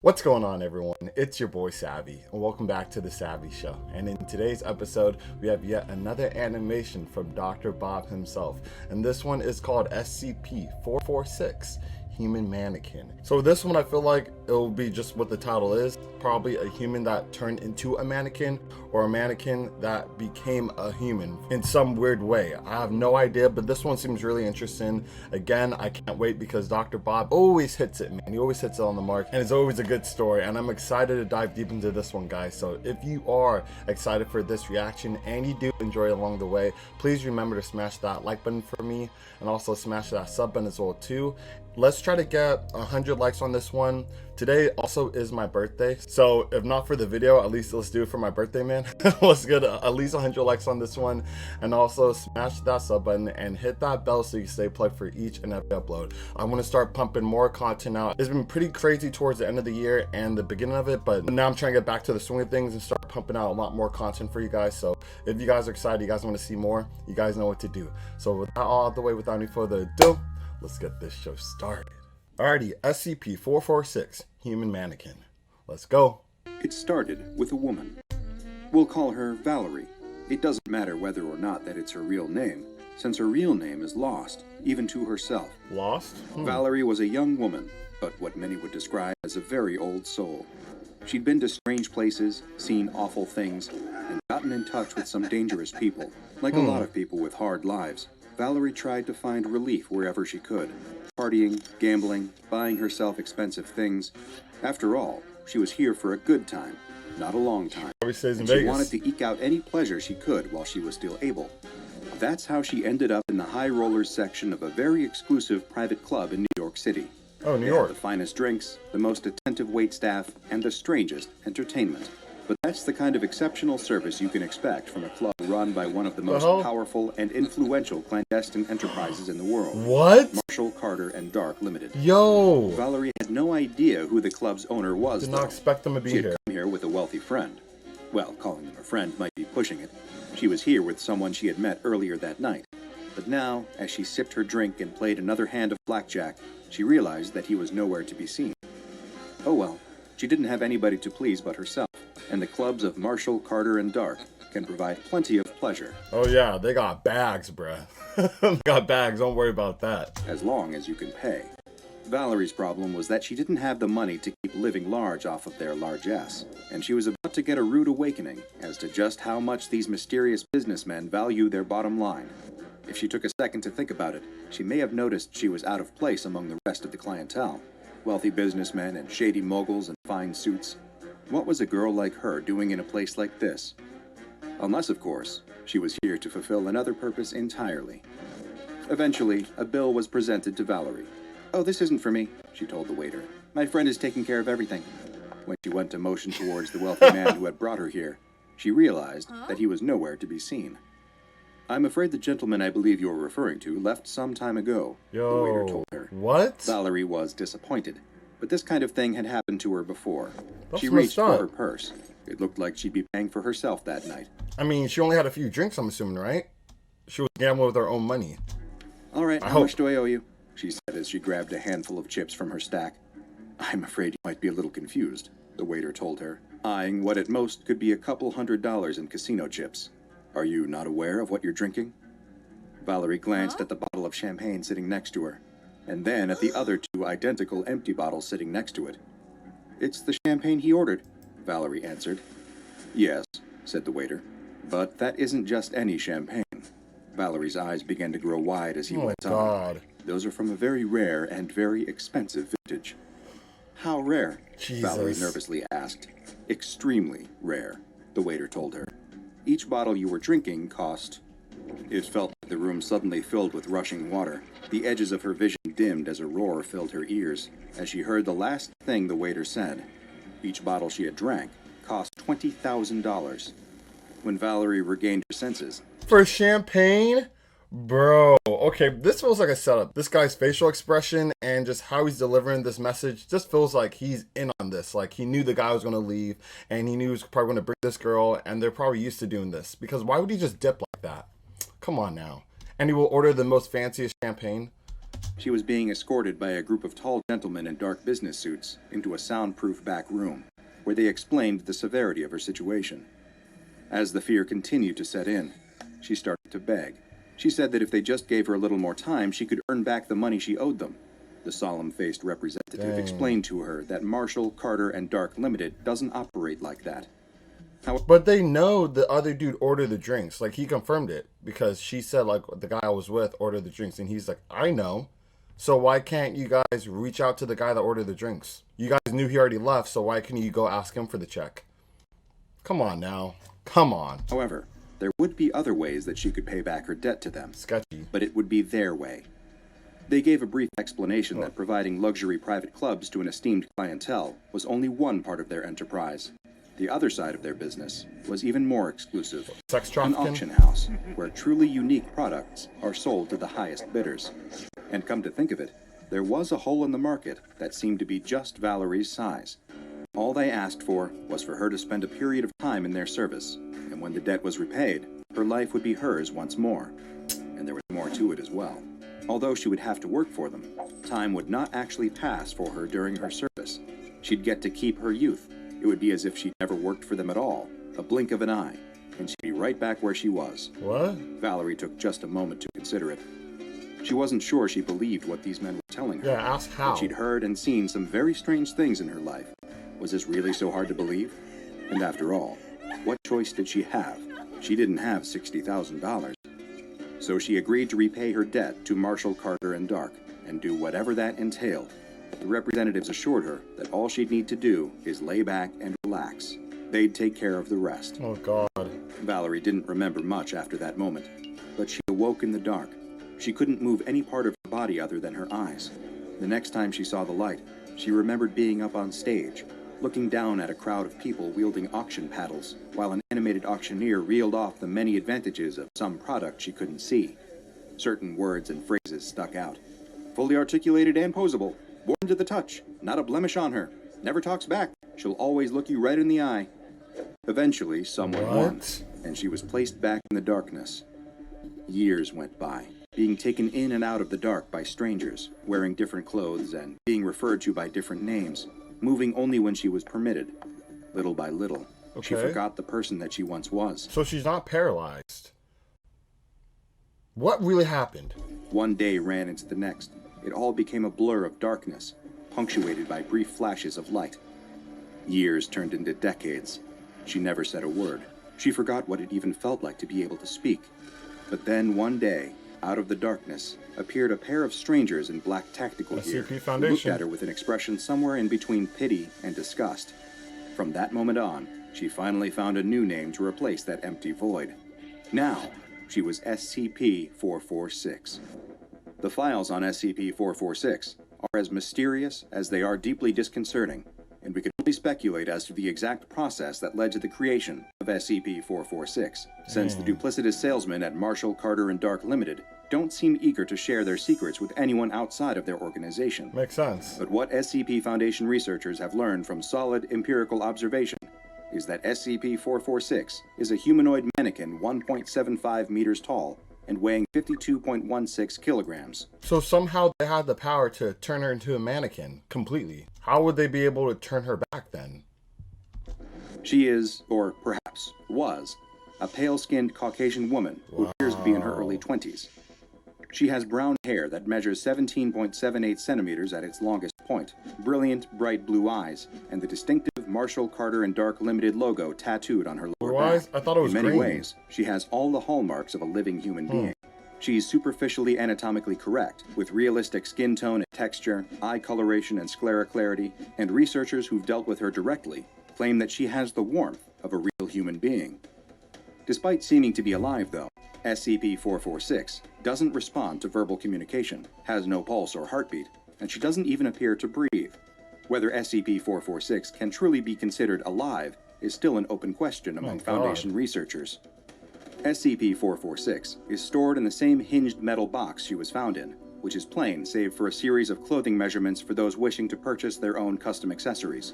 What's going on, everyone? It's your boy Savvy, and welcome back to the Savvy Show. And in today's episode, we have yet another animation from Dr. Bob himself, and this one is called SCP-446, Human Mannequin. So this one, I feel like it will be just what the title is, probably a human that turned into a mannequin, or a mannequin that became a human in some weird way. I have no idea, but this one seems really interesting. Again, I can't wait because Dr. Bob always hits it, man. He always hits it on the mark, and it's always a good story, and I'm excited to dive deep into this one, guys. So if you are excited for this reaction and you do enjoy it along the way, please remember to smash that like button for me, and also smash that sub button as well too. Let's try to get 100 likes on this one. Today also is my birthday, so if not for the video, at least let's do it for my birthday, man. Let's get at least 100 likes on this one, and also smash that sub button and hit that bell so you stay plugged for each and every upload. I want to start pumping more content out. It's been pretty crazy towards the end of the year and the beginning of it, but now I'm trying to get back to the swing of things and start pumping out a lot more content for you guys. So if you guys are excited, you guys want to see more, you guys know what to do. So with that all out of the way, without any further ado, let's get this show started. Alrighty, SCP-446, Human Mannequin. Let's go. It started with a woman. We'll call her Valerie. It doesn't matter whether or not that it's her real name, since her real name is lost, even to herself. Lost? Valerie was a young woman, but what many would describe as a very old soul. She'd been to strange places, seen awful things, and gotten in touch with some dangerous people. Like a lot of people with hard lives, Valerie tried to find relief wherever she could. Partying, gambling, buying herself expensive things. After all, she was here for a good time, not a long time. And she wanted to eke out any pleasure she could while she was still able. That's how she ended up in the high rollers section of a very exclusive private club in New York City. Oh, New York. The finest drinks, the most attentive waitstaff, and the strangest entertainment. But that's the kind of exceptional service you can expect from a club run by one of the most powerful and influential clandestine enterprises in the world. What? Marshall, Carter, and Dark Limited. Yo! Valerie had no idea who the club's owner was. Did not expect them to be here. She had come here with a wealthy friend. Well, calling him a friend might be pushing it. She was here with someone she had met earlier that night. But now, as she sipped her drink and played another hand of blackjack, she realized that he was nowhere to be seen. Oh well, she didn't have anybody to please but herself, and the clubs of Marshall, Carter, and Dark can provide plenty of pleasure. Oh yeah, they got bags, bruh. They got bags, don't worry about that. As long as you can pay. Valerie's problem was that she didn't have the money to keep living large off of their largesse, and she was about to get a rude awakening as to just how much these mysterious businessmen value their bottom line. If she took a second to think about it, she may have noticed she was out of place among the rest of the clientele. Wealthy businessmen and shady moguls in fine suits. What was a girl like her doing in a place like this? Unless, of course, she was here to fulfill another purpose entirely. Eventually, a bill was presented to Valerie. "Oh, this isn't for me," she told the waiter. "My friend is taking care of everything." When she went to motion towards the wealthy man who had brought her here, she realized that he was nowhere to be seen. "I'm afraid the gentleman I believe you're referring to left some time ago," the waiter told her. What? Valerie was disappointed, but this kind of thing had happened to her before. That's She reached for her purse. It looked like she'd be paying for herself that night. I mean, she only had a few drinks, I'm assuming, right? She was gambling with her own money. "All right, how much do I owe you?" she said as she grabbed a handful of chips from her stack. "I'm afraid you might be a little confused," the waiter told her, eyeing what at most could be a couple $100 in casino chips. "Are you not aware of what you're drinking?" Valerie glanced at the bottle of champagne sitting next to her, and then at the other two identical empty bottles sitting next to it. "It's the champagne he ordered," Valerie answered. "Yes," said the waiter, "but that isn't just any champagne." Valerie's eyes began to grow wide as he went on. "Those are from a very rare and very expensive vintage." "How rare?" Valerie nervously asked. "Extremely rare," the waiter told her. "Each bottle you were drinking cost..." It felt like the room suddenly filled with rushing water. The edges of her vision dimmed as a roar filled her ears as she heard the last thing the waiter said. Each bottle she had drank cost $20,000. When Valerie regained her senses... For champagne? Bro, okay, this feels like a setup. This guy's facial expression and just how he's delivering this message just feels like he's in on this. Like, he knew the guy was going to leave, and he knew he was probably going to bring this girl, and they're probably used to doing this. Because why would he just dip like that? Come on now. And he will order the most fanciest champagne. she was being escorted by a group of tall gentlemen in dark business suits into a soundproof back room, where they explained the severity of her situation. As the fear continued to set in, she started to beg. She said that if they just gave her a little more time, she could earn back the money she owed them. The solemn-faced representative explained to her that Marshall, Carter, and Dark Limited doesn't operate like that. But they know the other dude ordered the drinks. Like, he confirmed it because she said, like, the guy I was with ordered the drinks. And he's like, I know. So why can't you guys reach out to the guy that ordered the drinks? You guys knew he already left, so why couldn't you go ask him for the check? Come on now. Come on. However, there would be other ways that she could pay back her debt to them. Sketchy. But it would be their way. They gave a brief explanation that providing luxury private clubs to an esteemed clientele was only one part of their enterprise. The other side of their business was even more exclusive. Sex An trafficking? auction house where truly unique products are sold to the highest bidders. And come to think of it, there was a hole in the market that seemed to be just Valerie's size. All they asked for was for her to spend a period of time in their service, and when the debt was repaid, her life would be hers once more. And there was more to it as well. Although she would have to work for them, time would not actually pass for her during her service. She'd get to keep her youth. It would be as if she'd never worked for them at all, a blink of an eye, and she'd be right back where she was. What? Valerie took just a moment to consider it. She wasn't sure she believed what these men were telling her. Yeah, ask how. But she'd heard and seen some very strange things in her life. Was this really so hard to believe? And after all, what choice did she have? She didn't have $60,000. So she agreed to repay her debt to Marshall, Carter, and Dark, and do whatever that entailed. The representatives assured her that all she'd need to do is lay back and relax. They'd take care of the rest. Oh, God. Valerie didn't remember much after that moment, but she awoke in the dark. She couldn't move any part of her body other than her eyes. The next time she saw the light, she remembered being up on stage, looking down at a crowd of people wielding auction paddles, while an animated auctioneer reeled off the many advantages of some product she couldn't see. Certain words and phrases stuck out. Fully articulated and posable. Born to the touch. Not a blemish on her. Never talks back. She'll always look you right in the eye. Eventually, someone won, and she was placed back in the darkness. Years went by, being taken in and out of the dark by strangers, wearing different clothes and being referred to by different names, moving only when she was permitted. Little by little, she forgot the person that she once was. So she's not paralyzed. What really happened? One day ran into the next. It all became a blur of darkness, punctuated by brief flashes of light. Years turned into decades. She never said a word. She forgot what it even felt like to be able to speak. But then one day, out of the darkness, appeared a pair of strangers in black tactical gear who looked at her with an expression somewhere in between pity and disgust. From that moment on, she finally found a new name to replace that empty void. Now, she was SCP-446. The files on SCP-446 are as mysterious as they are deeply disconcerting, and we can only speculate as to the exact process that led to the creation of SCP-446, since the duplicitous salesmen at Marshall, Carter, and Dark Limited don't seem eager to share their secrets with anyone outside of their organization. Makes sense. But what SCP Foundation researchers have learned from solid empirical observation is that SCP-446 is a humanoid mannequin 1.75 meters tall and weighing 52.16 kilograms. So somehow they had the power to turn her into a mannequin completely. How would they be able to turn her back then? She is, or perhaps was, a pale-skinned Caucasian woman who appears to be in her early 20s. She has brown hair that measures 17.78 centimeters at its longest point, brilliant, bright blue eyes, and the distinctive Marshall, Carter, and Dark Limited logo tattooed on her lower back. I thought it was In many green. ways, she has all the hallmarks of a living human being. She's superficially anatomically correct, with realistic skin tone and texture, eye coloration and sclera clarity, and researchers who've dealt with her directly claim that she has the warmth of a real human being. Despite seeming to be alive, though, SCP-446 doesn't respond to verbal communication, has no pulse or heartbeat, and she doesn't even appear to breathe. Whether SCP-446 can truly be considered alive is still an open question among Foundation researchers. SCP-446 is stored in the same hinged metal box she was found in, which is plain save for a series of clothing measurements for those wishing to purchase their own custom accessories.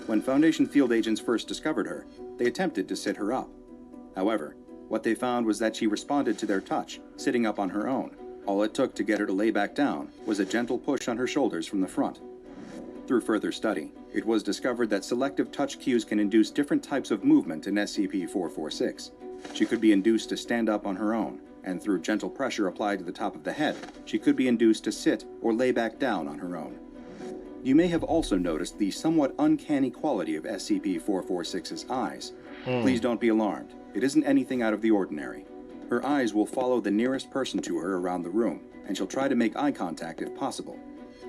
When Foundation field agents first discovered her, they attempted to sit her up. However, what they found was that she responded to their touch, sitting up on her own, All it took to get her to lay back down was a gentle push on her shoulders from the front. Through further study, it was discovered that selective touch cues can induce different types of movement in SCP-446. She could be induced to stand up on her own, and through gentle pressure applied to the top of the head, she could be induced to sit or lay back down on her own. You may have also noticed the somewhat uncanny quality of SCP-446's eyes. Please don't be alarmed. It isn't anything out of the ordinary. Her eyes will follow the nearest person to her around the room, and she'll try to make eye contact if possible.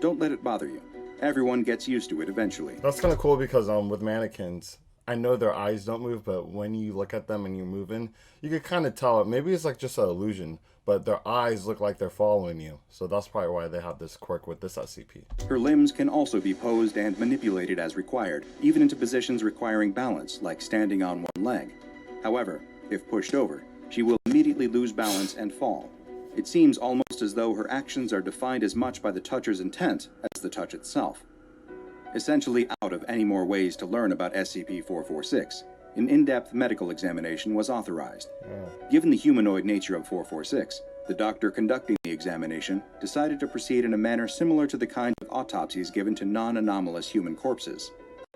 Don't let it bother you. Everyone gets used to it eventually. That's kind of cool because with mannequins, I know their eyes don't move, but when you look at them and you're moving, you can kind of tell. Maybe it's like just an illusion, but their eyes look like they're following you. So that's probably why they have this quirk with this SCP. Her limbs can also be posed and manipulated as required, even into positions requiring balance, like standing on one leg. However, if pushed over, she will immediately lose balance and fall. It seems almost as though her actions are defined as much by the toucher's intent as the touch itself. Essentially out of any more ways to learn about SCP-446, an in-depth medical examination was authorized. Given the humanoid nature of 446, the doctor conducting the examination decided to proceed in a manner similar to the kind of autopsies given to non-anomalous human corpses.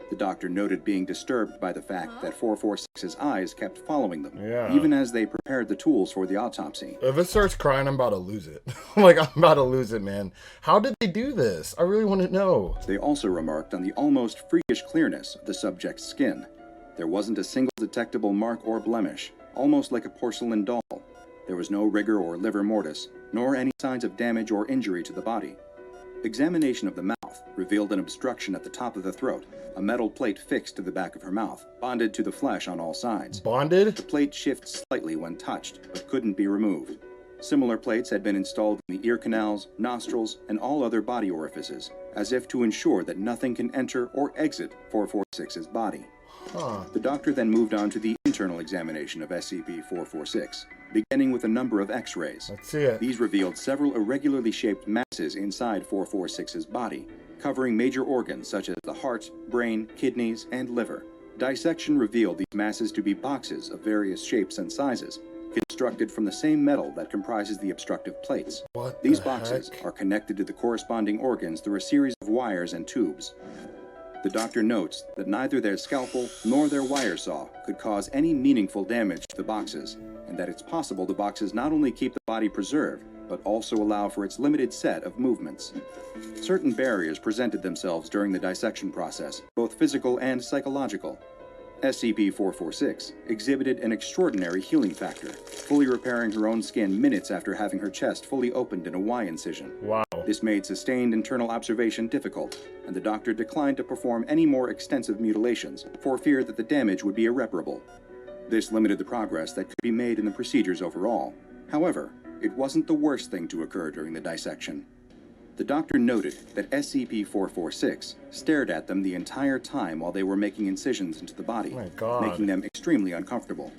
The doctor noted being disturbed by the fact that 446's eyes kept following them, even as they prepared the tools for the autopsy. If it starts crying, I'm about to lose it. Like, I'm about to lose it, man. How did they do this? I really want to know. They also remarked on the almost freakish clearness of the subject's skin. There wasn't a single detectable mark or blemish, almost like a porcelain doll. There was no rigor or livor mortis, nor any signs of damage or injury to the body. Examination of the mouth revealed an obstruction at the top of the throat, a metal plate fixed to the back of her mouth, bonded to the flesh on all sides. Bonded? The plate shifts slightly when touched, but couldn't be removed. Similar plates had been installed in the ear canals, nostrils, and all other body orifices, as if to ensure that nothing can enter or exit 446's body. The doctor then moved on to the internal examination of SCP-446, beginning with a number of X-rays. Let's see it. These revealed several irregularly shaped masses inside 446's body, covering major organs such as the heart, brain, kidneys, and liver. Dissection revealed these masses to be boxes of various shapes and sizes, constructed from the same metal that comprises the obstructive plates. These boxes are connected to the corresponding organs through a series of wires and tubes. The doctor notes that neither their scalpel nor their wire saw could cause any meaningful damage to the boxes, and that it's possible the boxes not only keep the body preserved, but also allow for its limited set of movements. Certain barriers presented themselves during the dissection process, both physical and psychological. SCP-446 exhibited an extraordinary healing factor, fully repairing her own skin minutes after having her chest fully opened in a Y incision. Wow. This made sustained internal observation difficult, and the doctor declined to perform any more extensive mutilations for fear that the damage would be irreparable. This limited the progress that could be made in the procedures overall. However, it wasn't the worst thing to occur during the dissection. The doctor noted that SCP-446 stared at them the entire time while they were making incisions into the body, making them extremely uncomfortable.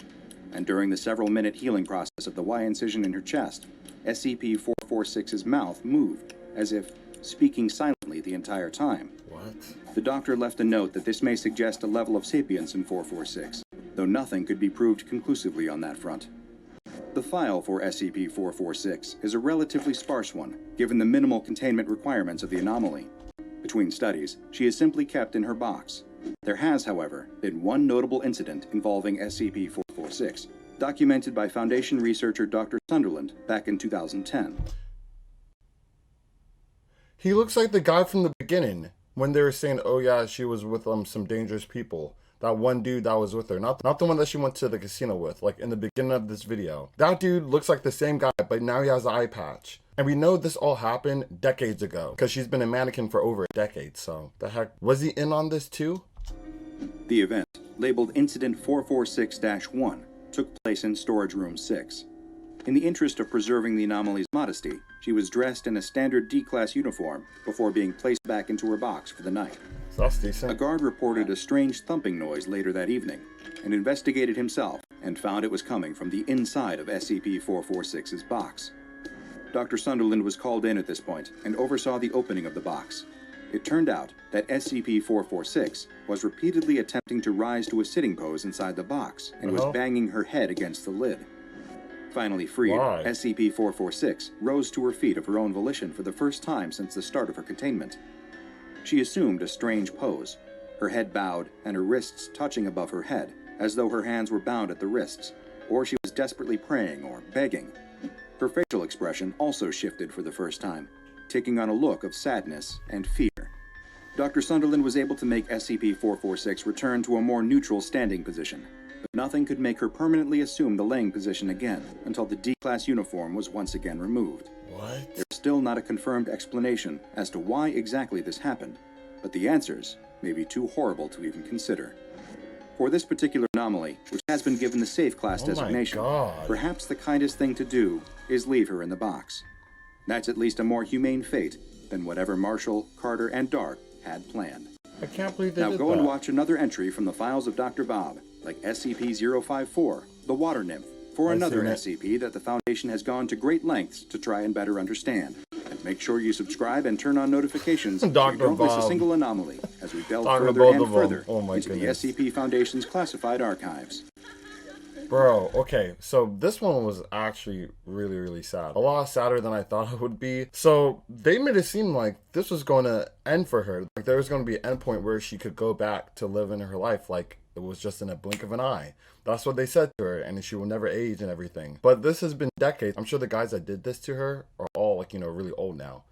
And during the several-minute healing process of the Y incision in her chest, SCP-446's mouth moved, as if speaking silently the entire time. The doctor left a note that this may suggest a level of sapience in 446, though nothing could be proved conclusively on that front. The file for SCP-446 is a relatively sparse one, given the minimal containment requirements of the anomaly. Between studies, she is simply kept in her box. There has, however, been one notable incident involving SCP-446, documented by Foundation researcher Dr. Sunderland back in 2010. He looks like the guy from the beginning, when they were saying, oh yeah, she was with some dangerous people. That one dude that was with her. Not the one that she went to the casino with, like in the beginning of this video. That dude looks like the same guy, but now he has an eye patch. And we know this all happened decades ago, because she's been a mannequin for over a decade, so the heck, was he in on this too? The event, labeled Incident 446-1, took place in Storage Room 6. In the interest of preserving the anomaly's modesty, she was dressed in a standard D-Class uniform before being placed back into her box for the night. So that's decent. A guard reported a strange thumping noise later that evening, and investigated himself, and found it was coming from the inside of SCP-446's box. Dr. Sunderland was called in at this point, and oversaw the opening of the box. It turned out that SCP-446 was repeatedly attempting to rise to a sitting pose inside the box, and was banging her head against the lid. Finally freed, Why? SCP-446 rose to her feet of her own volition for the first time since the start of her containment. She assumed a strange pose, her head bowed and her wrists touching above her head, as though her hands were bound at the wrists, or she was desperately praying or begging. Her facial expression also shifted for the first time, taking on a look of sadness and fear. Dr. Sunderland was able to make SCP-446 return to a more neutral standing position, but nothing could make her permanently assume the laying position again until the D-Class uniform was once again removed. What? There's still not a confirmed explanation as to why exactly this happened, but the answers may be too horrible to even consider. For this particular anomaly, which has been given the Safe Class designation, perhaps the kindest thing to do is leave her in the box. That's at least a more humane fate than whatever Marshall, Carter, and Dark had planned. I can't believe they now did go that. and watch another entry from the files of Dr. Bob, like SCP-054, the Water Nymph, for another SCP that the Foundation has gone to great lengths to try and better understand. And make sure you subscribe and turn on notifications so you don't miss a single anomaly as we delve further and further into the SCP Foundation's classified archives. Bro, okay, so this one was actually really, really sad. A lot sadder than I thought it would be. So they made it seem like this was going to end for her. Like there was going to be an end point where she could go back to live in her life like it was just in a blink of an eye. That's what they said to her, and she will never age and everything. But this has been decades. I'm sure the guys that did this to her are all like, you know, really old now.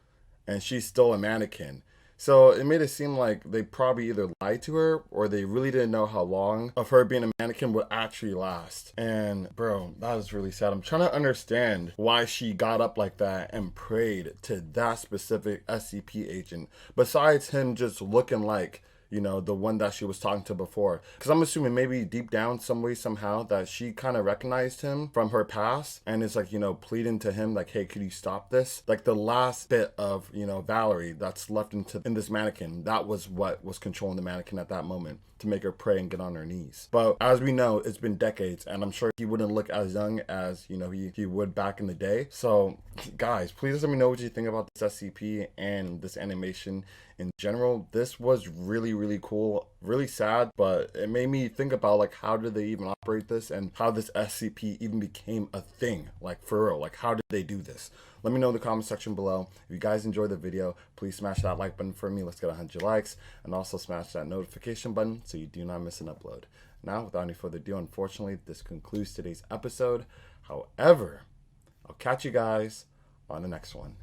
And she's still a mannequin. So it made it seem like they probably either lied to her or they really didn't know how long of her being a mannequin would actually last. And bro, that was really sad. I'm trying to understand why she got up like that and prayed to that specific SCP agent. Besides him just looking like, you know, the one that she was talking to before. Because I'm assuming maybe deep down some way, somehow, that she kind of recognized him from her past. And it's like, you know, pleading to him like, hey, could you stop this? Like the last bit of, you know, Valerie that's left in this mannequin. That was what was controlling the mannequin at that moment, to make her pray and get on her knees. But as we know, it's been decades, and I'm sure he wouldn't look as young as, you know, he would back in the day. So guys, please let me know what you think about this SCP and this animation in general. This was really, really cool, really sad, but it made me think about like, how did they even operate this and how this SCP even became a thing, like for real, like how did they do this? Let me know in the comment section below. If you guys enjoyed the video, please smash that like button for me. Let's get 100 likes, and also smash that notification button so you do not miss an upload. Now, without any further ado, unfortunately, this concludes today's episode. However, I'll catch you guys on the next one.